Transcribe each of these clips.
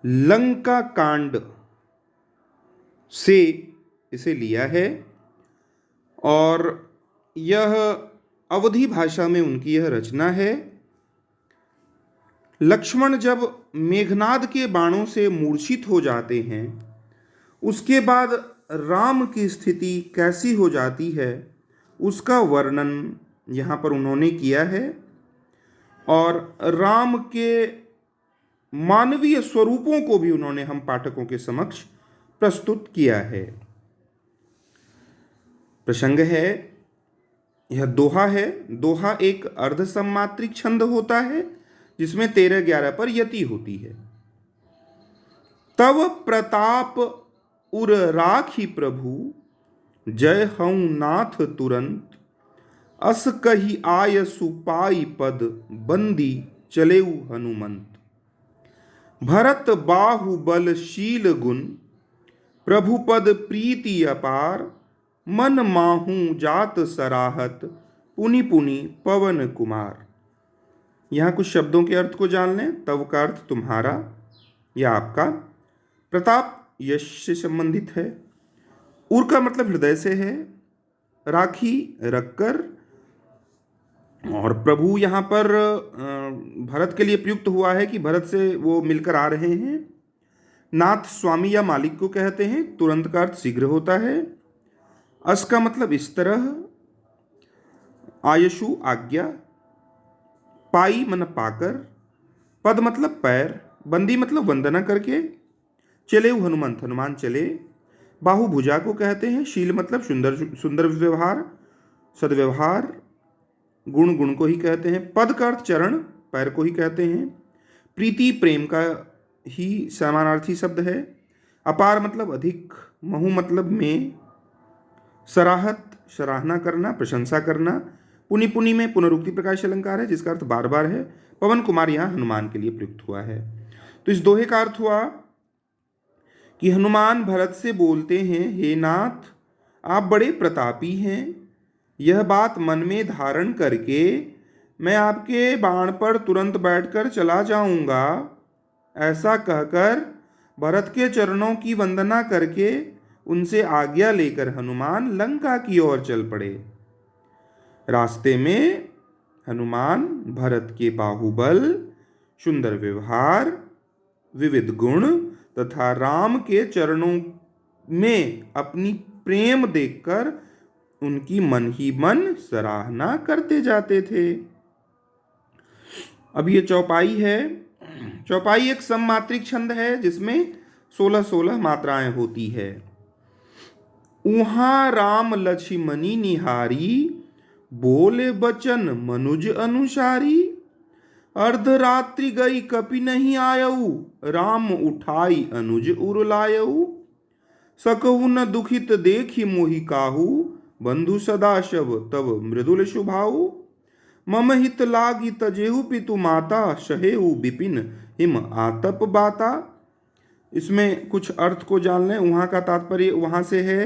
लंका कांड से इसे लिया है और यह अवधी भाषा में उनकी यह रचना है। लक्ष्मण जब मेघनाद के बाणों से मूर्छित हो जाते हैं, उसके बाद राम की स्थिति कैसी हो जाती है उसका वर्णन यहाँ पर उन्होंने किया है और राम के मानवीय स्वरूपों को भी उन्होंने हम पाठकों के समक्ष प्रस्तुत किया है। प्रसंग है, यह दोहा है। दोहा एक अर्धसम्मात्रिक छंद होता है जिसमें 13-11 पर यति होती है। तव प्रताप उर राखी प्रभु, जय हऊँ नाथ तुरंत, अस कही आय सुपाई पद, बंदी चलेऊ हनुमंत। भरत बाहुबलशील गुण, प्रभु पद प्रीति अपार, मन माहू जात सराहत, पुनि पुनि पवन कुमार। यहाँ कुछ शब्दों के अर्थ को जान लें। तव का अर्थ तुम्हारा या आपका, प्रताप यश से संबंधित है, उर का मतलब हृदय से है, राखी रखकर, और प्रभु यहाँ पर भरत के लिए प्रयुक्त हुआ है कि भरत से वो मिलकर आ रहे हैं। नाथ स्वामी या मालिक को कहते हैं। तुरंत का अर्थ शीघ्र होता है। अस का मतलब इस तरह, आयशु आज्ञा, पाई मन पाकर, पद मतलब पैर, बंदी मतलब वंदना करके, चले हनुमंत हनुमान चले, बाहु भुजा को कहते हैं, शील मतलब सुंदर सुंदर व्यवहार सदव्यवहार, गुण गुण को ही कहते हैं, पद का अर्थ चरण पैर को ही कहते हैं, प्रीति प्रेम का ही समानार्थी शब्द है, अपार मतलब अधिक, महु मतलब में, सराहत सराहना करना प्रशंसा करना, पुनि पुनि में पुनरुक्ति प्रकाश अलंकार है जिसका अर्थ बार बार है, पवन कुमार यहाँ हनुमान के लिए प्रयुक्त हुआ है। तो इस दोहे का अर्थ हुआ कि हनुमान भरत से बोलते हैं, हे नाथ आप बड़े प्रतापी हैं, यह बात मन में धारण करके मैं आपके बाण पर तुरंत बैठकर चला जाऊंगा। ऐसा कहकर भरत के चरणों की वंदना करके उनसे आज्ञा लेकर हनुमान लंका की ओर चल पड़े। रास्ते में हनुमान भरत के बाहुबल, सुंदर व्यवहार, विविध गुण तथा राम के चरणों में अपनी प्रेम देखकर उनकी मन ही मन सराहना करते जाते थे। अब ये चौपाई है। चौपाई एक सममात्रिक छंद है जिसमें 16-16 मात्राएं होती है। उहाँ राम लक्ष्मणी निहारी, बोले बचन मनुज अनुसारी, अर्धरात्रि गई कपि नहीं आयऊ, राम उठाई अनुज उर लायऊ, सकहु न दुखित देखी मोहि काहू, बंधु सदा शव तब मृदुल शुभाऊ, मम हित लागी तजेहु पितु माता, सहेहु विपिन हिम आतप बाता। इसमें कुछ अर्थ को जान लें। वहाँ का तात्पर्य वहाँ से है,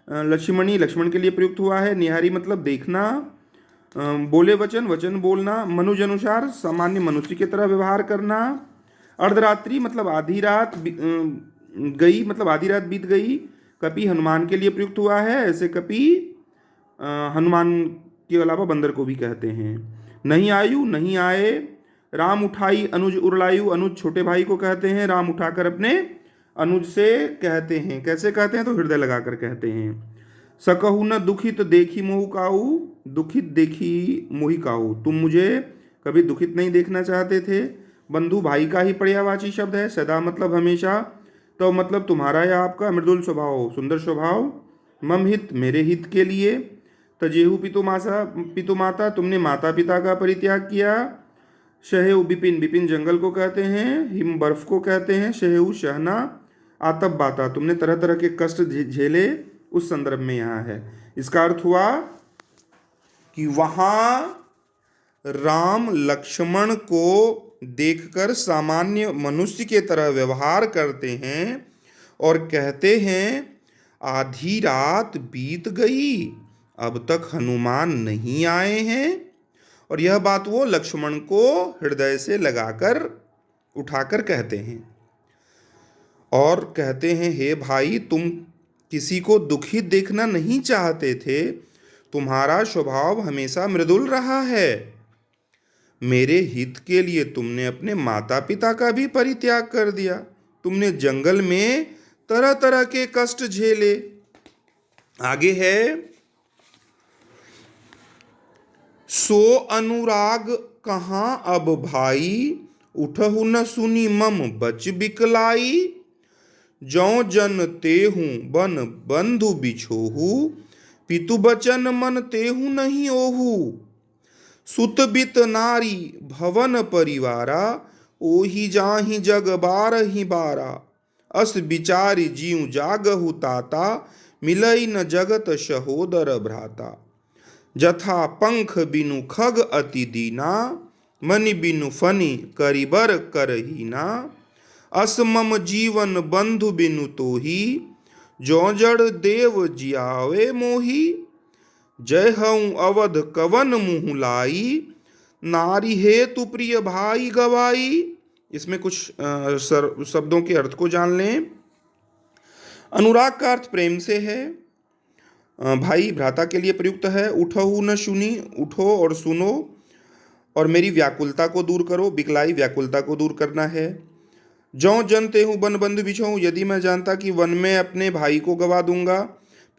लक्ष्मणी लक्ष्मण के लिए प्रयुक्त हुआ है, निहारी मतलब देखना, बोले वचन वचन बोलना, मनुज अनुसार सामान्य मनुष्य की तरह व्यवहार करना, अर्धरात्रि मतलब आधी रात गई मतलब आधी रात बीत गई, कपि हनुमान के लिए प्रयुक्त हुआ है। ऐसे कपि हनुमान के अलावा बंदर को भी कहते हैं। नहीं आयु नहीं आए, राम उठाई अनुज उरलायु, अनुज छोटे भाई को कहते हैं, राम उठाकर अपने अनुज से कहते हैं। कैसे कहते हैं तो हृदय लगाकर कहते हैं। सकहु न दुखित देखी मोहु काऊ, दुखित देखी मोहि काऊ, तुम मुझे कभी दुखित नहीं देखना चाहते थे। बंधु भाई का ही पर्यायवाची शब्द है। सदा मतलब हमेशा, तो मतलब तुम्हारा या आपका, मृदुल स्वभाव सुंदर स्वभाव, मम हित मेरे हित के लिए, तजेहु पितु माता तुमने माता पिता का परित्याग किया, शहेउ विपिन विपिन जंगल को कहते हैं, हिम बर्फ को कहते हैं, शहेउ शहना, आतप बाता तुमने तरह तरह के कष्ट झेले, उस संदर्भ में यहाँ है। इसका अर्थ हुआ कि वहाँ राम लक्ष्मण को देखकर सामान्य मनुष्य के तरह व्यवहार करते हैं और कहते हैं, आधी रात बीत गई अब तक हनुमान नहीं आए हैं। और यह बात वो लक्ष्मण को हृदय से लगाकर उठाकर कहते हैं। और कहते हैं, हे भाई, तुम किसी को दुखी देखना नहीं चाहते थे, तुम्हारा स्वभाव हमेशा मृदुल रहा है। मेरे हित के लिए तुमने अपने माता पिता का भी परित्याग कर दिया। तुमने जंगल में तरह तरह के कष्ट झेले। आगे है, सो अनुराग कहाँ अब भाई, उठहु न सुनी मम बच बिकलाई। जौ जन तेहु बन बंधु बिछोहु, पितु बचन मन तेहु नहीं ओहु। सुत बित नारी भवन परिवारा, ओहि जाहि जग बारहि बारा। अस बिचारी जीव जागहु ताता, मिलई न जगत सहोदर भ्राता। जथा पंख बिनु खग अति दीना, मनि बिनु फनि करिबर करहीना। अस मम जीवन बंधु बिनु तोही, जो जड़ देव जियावे मोही। जय हऊँ अवध कवन मुँह लाई, नारी हेतु प्रिय भाई गवाई। इसमें कुछ शब्दों के अर्थ को जान लें। अनुराग का अर्थ प्रेम से है। भाई भ्राता के लिए प्रयुक्त है। उठहु न सुनी, उठो और सुनो, और मेरी व्याकुलता को दूर करो। बिकलाई व्याकुलता को दूर करना है। जौ जनते हूँ बन बंधु बिछोहूँ, यदि मैं जानता कि वन में अपने भाई को गवा दूंगा।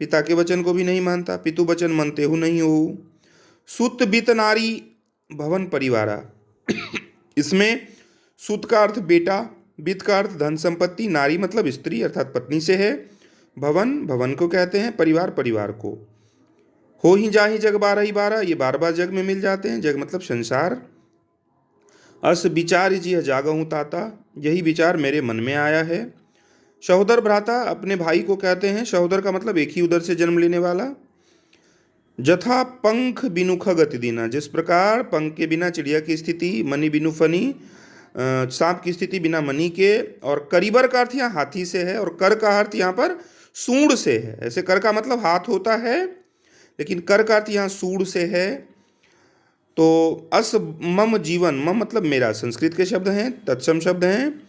पिता के वचन को भी नहीं मानता, पितु वचन मनते हूँ नहीं हो। सुत बित नारी भवन परिवारा, इसमें सुत का अर्थ बेटा, बित का अर्थ धन संपत्ति, नारी मतलब स्त्री अर्थात पत्नी से है। भवन भवन को कहते हैं, परिवार परिवार को। हो ही जाहि जग बारहि बारा, ये बार बार जग में मिल जाते हैं। जग मतलब संसार। अस विचार जी जागहूँ ताता, यही विचार मेरे मन में आया है। सहोदर भ्राता अपने भाई को कहते हैं। सहोदर का मतलब एक ही उदर से जन्म लेने वाला। जथा पंख बिनु खग अति दीना, जिस प्रकार पंख के बिना चिड़िया की स्थिति, मणि बिनु फनी सांप की स्थिति बिना मणि के, और करीबर का अर्थ यहाँ हाथी से है, और कर का अर्थ यहाँ पर सूंड से है। ऐसे कर का मतलब हाथ होता है, लेकिन कर का अर्थ यहाँ सूंड से है। तो अस मम जीवन, मम मतलब मेरा, संस्कृत के शब्द हैं, तत्सम शब्द हैं।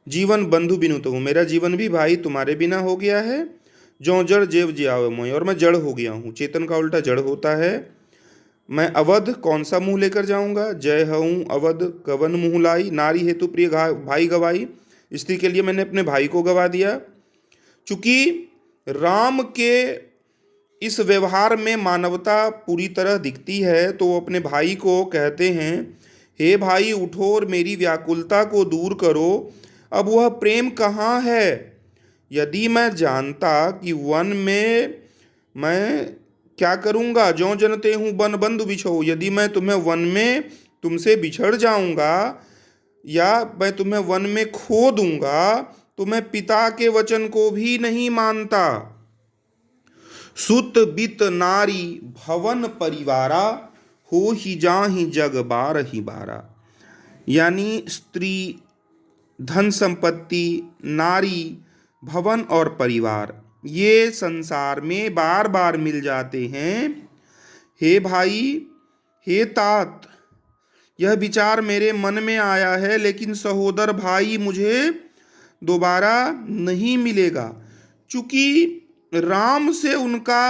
जीवन बंधु बिनु तो हूँ, मेरा जीवन भी भाई तुम्हारे बिना हो गया है। जो जड़ जेव जियावे मोय, और मैं जड़ हो गया हूँ। चेतन का उल्टा जड़ होता है। मैं अवध कौन सा मुंह लेकर जाऊंगा। जय हूँ अवध कवन मुँह लाई, नारी हेतु प्रिय भाई गवाई, स्त्री के लिए मैंने अपने भाई को गवा दिया। चूंकि राम के इस व्यवहार में मानवता पूरी तरह दिखती है, तो वो अपने भाई को कहते हैं, हे भाई उठो और मेरी व्याकुलता को दूर करो। अब वह प्रेम कहाँ है। यदि मैं जानता कि वन में मैं क्या करूँगा। ज्यों जनते हूँ बन बंधु बिछो, यदि मैं तुम्हें वन में तुमसे बिछड़ जाऊँगा, या मैं तुम्हें वन में खो दूंगा, तो मैं पिता के वचन को भी नहीं मानता। सुत बित नारी भवन परिवारा, हो ही जाहि जग बारहि बारा। यानी स्त्री, धन संपत्ति, नारी, भवन और परिवार, ये संसार में बार बार मिल जाते हैं। हे भाई, हे तात, यह विचार मेरे मन में आया है, लेकिन सहोदर भाई मुझे दोबारा नहीं मिलेगा। चूंकि राम से उनका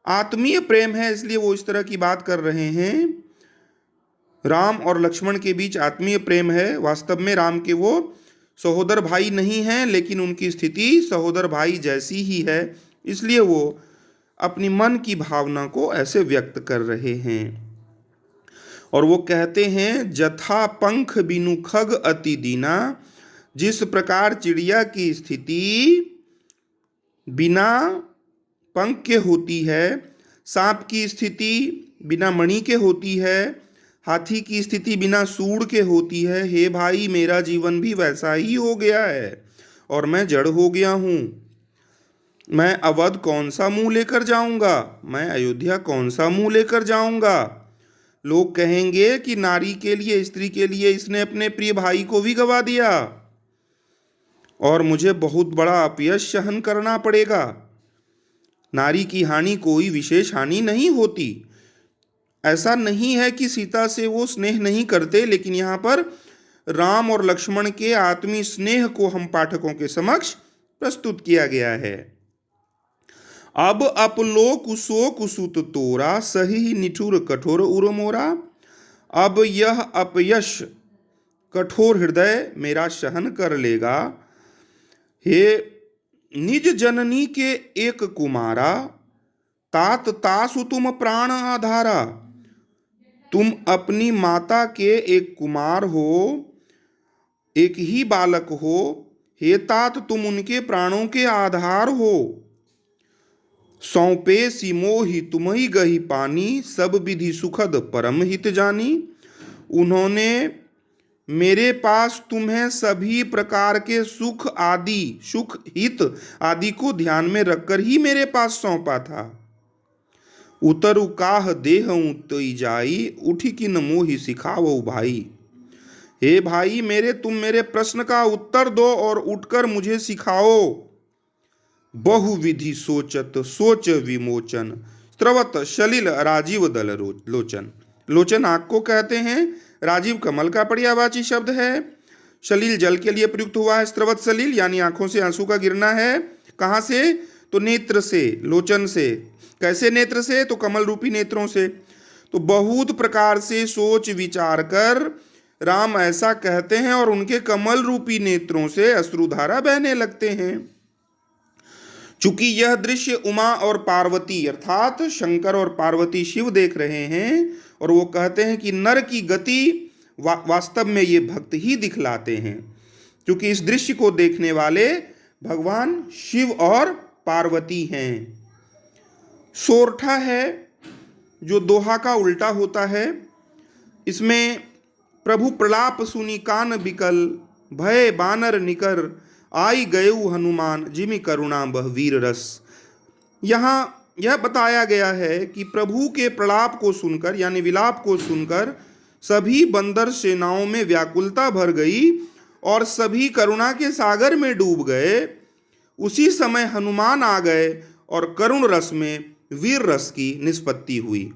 आत्मीय प्रेम है, इसलिए वो इस तरह की बात कर रहे हैं। राम और लक्ष्मण के बीच आत्मीय प्रेम है। वास्तव में राम के वो सहोदर भाई नहीं हैं, लेकिन उनकी स्थिति सहोदर भाई जैसी ही है, इसलिए वो अपनी मन की भावना को ऐसे व्यक्त कर रहे हैं। और वो कहते हैं, जथा पंख बिनु खग अति दीना, जिस प्रकार चिड़िया की स्थिति बिना पंख के होती है, सांप की स्थिति बिना मणि के होती है, हाथी की स्थिति बिना सूंड के होती है। हे भाई, मेरा जीवन भी वैसा ही हो गया है और मैं जड़ हो गया हूँ। मैं अवध कौन सा मुंह लेकर जाऊंगा, मैं अयोध्या कौन सा मुंह लेकर जाऊंगा। लोग कहेंगे कि नारी के लिए, स्त्री के लिए इसने अपने प्रिय भाई को भी गवा दिया और मुझे बहुत बड़ा अपयश सहन करना पड़ेगा। नारी की हानि कोई विशेष हानि नहीं होती। ऐसा नहीं है कि सीता से वो स्नेह नहीं करते, लेकिन यहाँ पर राम और लक्ष्मण के आत्मीय स्नेह को हम पाठकों के समक्ष प्रस्तुत किया गया है। अब अपलोक शोक सुत तोरा, सही निठुर कठोर उर मोरा। अब यह अपयश कठोर हृदय मेरा सहन कर लेगा। हे निज जननी के एक कुमारा, तात तासु तुम प्राण आधारा। तुम अपनी माता के एक कुमार हो, एक ही बालक हो। हे तात तुम उनके प्राणों के आधार हो। सौंपे सिमोहि तुम्ही गही पानी, सब विधि सुखद परम हित जानी। उन्होंने मेरे पास तुम्हें सभी प्रकार के सुख हित आदि को ध्यान में रखकर ही मेरे पास सौंपा था। उतरु काह देह तई जाई, उठी किन मोहि सिखावो भाई। हे भाई, तुम मेरे प्रश्न का उत्तर दो और उठकर मुझे सिखाओ। बहुविधि सोचत सोच विमोचन, स्रवत सलिल राजीव दल लोचन। लोचन आँख को कहते हैं, राजीव कमल का पर्यायवाची शब्द है, सलिल जल के लिए प्रयुक्त हुआ है, स्रवत सलिल यानी आंखों से आंसू का गिरना है। कहाँ से? तो नेत्र से, लोचन से। कैसे नेत्र से? तो कमल रूपी नेत्रों से। तो बहुत प्रकार से सोच विचार कर राम ऐसा कहते हैं और उनके कमल रूपी नेत्रों से अश्रुधारा बहने लगते हैं। चूंकि यह दृश्य उमा और पार्वती अर्थात शंकर और पार्वती शिव देख रहे हैं और वो कहते हैं कि नर की गति वास्तव में ये भक्त ही दिखलाते हैं, क्योंकि इस दृश्य को देखने वाले भगवान शिव और पार्वती हैं। सोरठा है जो दोहा का उल्टा होता है। इसमें प्रभु प्रलाप सुनी कान बिकल, भय बानर निकर, आई गयु हनुमान जिमि करुणा बह वीर रस। यहाँ यह बताया गया है कि प्रभु के प्रलाप को सुनकर यानी विलाप को सुनकर सभी बंदर सेनाओं में व्याकुलता भर गई और सभी करुणा के सागर में डूब गए। उसी समय हनुमान आ गए और करुण रस में वीर रस की निष्पत्ति हुई।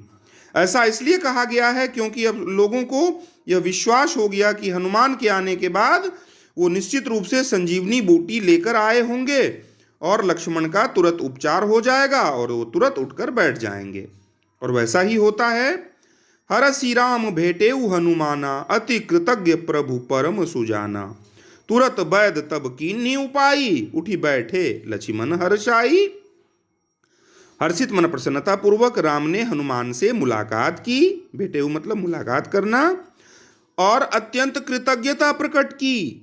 ऐसा इसलिए कहा गया है क्योंकि अब लोगों को यह विश्वास हो गया कि हनुमान के आने के बाद वो निश्चित रूप से संजीवनी बूटी लेकर आए होंगे और लक्ष्मण का तुरंत उपचार हो जाएगा और वो तुरंत उठकर बैठ जाएंगे। और वैसा ही होता है। हरसि राम भेटेउ हनुमाना, अति कृतज्ञ प्रभु परम सुजाना। तुरत बैद तब कीन्ही उपाई, उठी बैठे लक्ष्मण हर्षाई। हर्षित मन प्रसन्नता पूर्वक राम ने हनुमान से मुलाकात की, भेटेउ मतलब मुलाकात करना, और अत्यंत कृतज्ञता प्रकट की।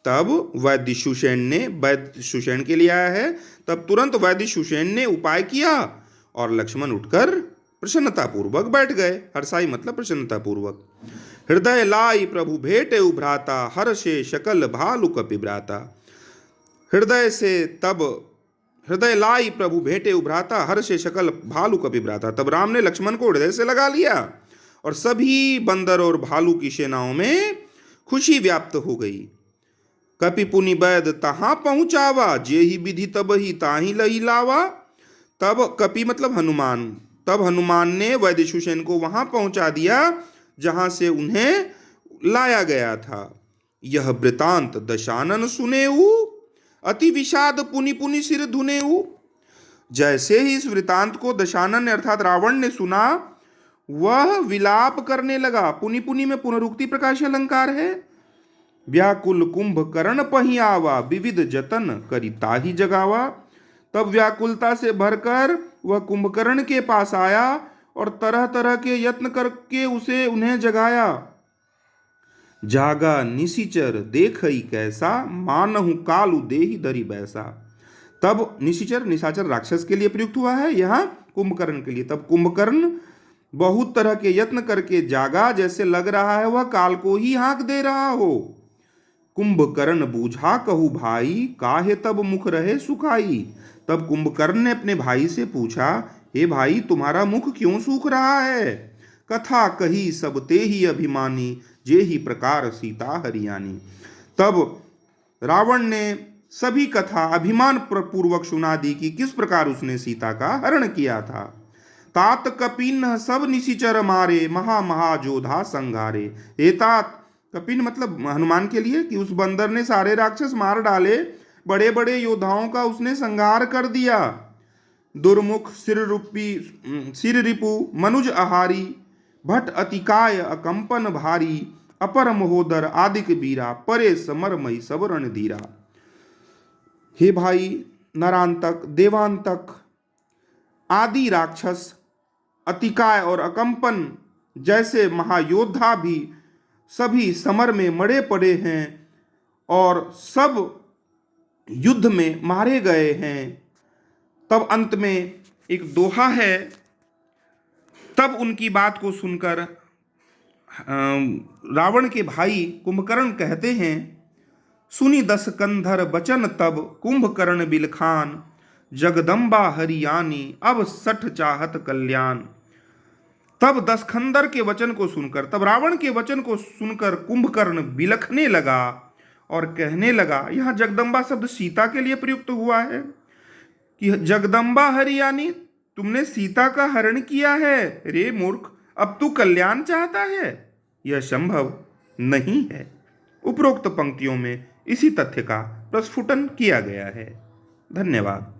तब वैद्य सुषेण ने, वैद्य सुषेण के लिए आया है, तब तुरंत वैद्य सुषेण ने उपाय किया और लक्ष्मण उठकर प्रसन्नता पूर्वक बैठ गए। हर्षाई मतलब प्रसन्नता पूर्वक। हृदय लाई प्रभु भेटेउ भ्राता, हर्षे शकल भालु कपि भ्राता। हृदय लाई प्रभु भेटेउ भ्राता, हर्षे शकल भालु कपि भ्राता। तब राम ने लक्ष्मण को हृदय से लगा लिया और सभी बंदर और भालू की सेनाओं में खुशी व्याप्त हो गई। कपि पुनि बैद तहां पहुंचावा, जे ही विधि तब ही ताही लही लावा। तब कपि मतलब हनुमान, तब हनुमान ने वैद्य सुषेण को वहां पहुंचा दिया जहां से उन्हें लाया गया था। यह वृतांत दशानन सुनेऊ, अति विषाद पुनि पुनि सिर धुनेऊ। जैसे ही इस वृतांत को दशानन अर्थात रावण ने सुना, वह विलाप करने लगा। पुनि पुनि में पुनरुक्ति प्रकाश अलंकार है। व्याकुल कुंभकर्ण पही आवा, विविध जतन करी ताहि जगावा। तब व्याकुलता से भरकर वह कुंभकर्ण के पास आया और तरह तरह के यत्न करके उन्हें जगाया। जागा निशिचर देखई कैसा, मानहु कालु देहि धरि बैसा। तब निशिचर निशाचर राक्षस के लिए प्रयुक्त हुआ है, यहाँ कुंभकर्ण के लिए। तब कुंभकर्ण बहुत तरह के यत्न करके जागा, जैसे लग रहा है वह काल को ही हाँक दे रहा हो। कुंभकर्ण बूझा कहू भाई, काहे तब मुख रहे सुखाई। तब कुंभकर्ण ने अपने भाई से पूछा, हे भाई तुम्हारा मुख क्यों सूख रहा है। कथा कही सब ते ही अभिमानी, जे ही प्रकार सीता हरियाणी। तब रावण ने सभी कथा अभिमान पूर्वक सुना दी कि किस प्रकार उसने सीता का हरण किया था। तात कपिन सब निशिचर मारे, महा महा जोधा संघारे। हे तात कपिन मतलब हनुमान के लिए, कि उस बंदर ने सारे राक्षस मार डाले, बड़े बड़े योद्धाओं का उसने संहार कर दिया। दुर्मुख सिर रिपु मनुज आहारी, भट अतिकाय अकंपन भारी, अपर महोदर आदिक बीरा, परे समरमई सब रण धीरा। हे भाई, नरांतक, देवांतक आदि राक्षस, अतिकाय और अकंपन जैसे महायोद्धा भी सभी समर में मरे पड़े हैं और सब युद्ध में मारे गए हैं। तब अंत में एक दोहा है। तब उनकी बात को सुनकर रावण के भाई कुंभकर्ण कहते हैं, सुनी दस कंधर बचन तब कुंभकर्ण बिलखान, जगदम्बा हरियाणी अब सठ चाहत कल्याण। तब दस खंदर के वचन को सुनकर, तब रावण के वचन को सुनकर कुंभकर्ण बिलखने लगा और कहने लगा, यहां जगदम्बा शब्द सीता के लिए प्रयुक्त हुआ है कि जगदम्बा हरियाणी, तुमने सीता का हरण किया है, रे मूर्ख, अब तू कल्याण चाहता है, यह संभव नहीं है। उपरोक्त पंक्तियों में इसी तथ्य का प्रस्फुटन किया गया है। धन्यवाद।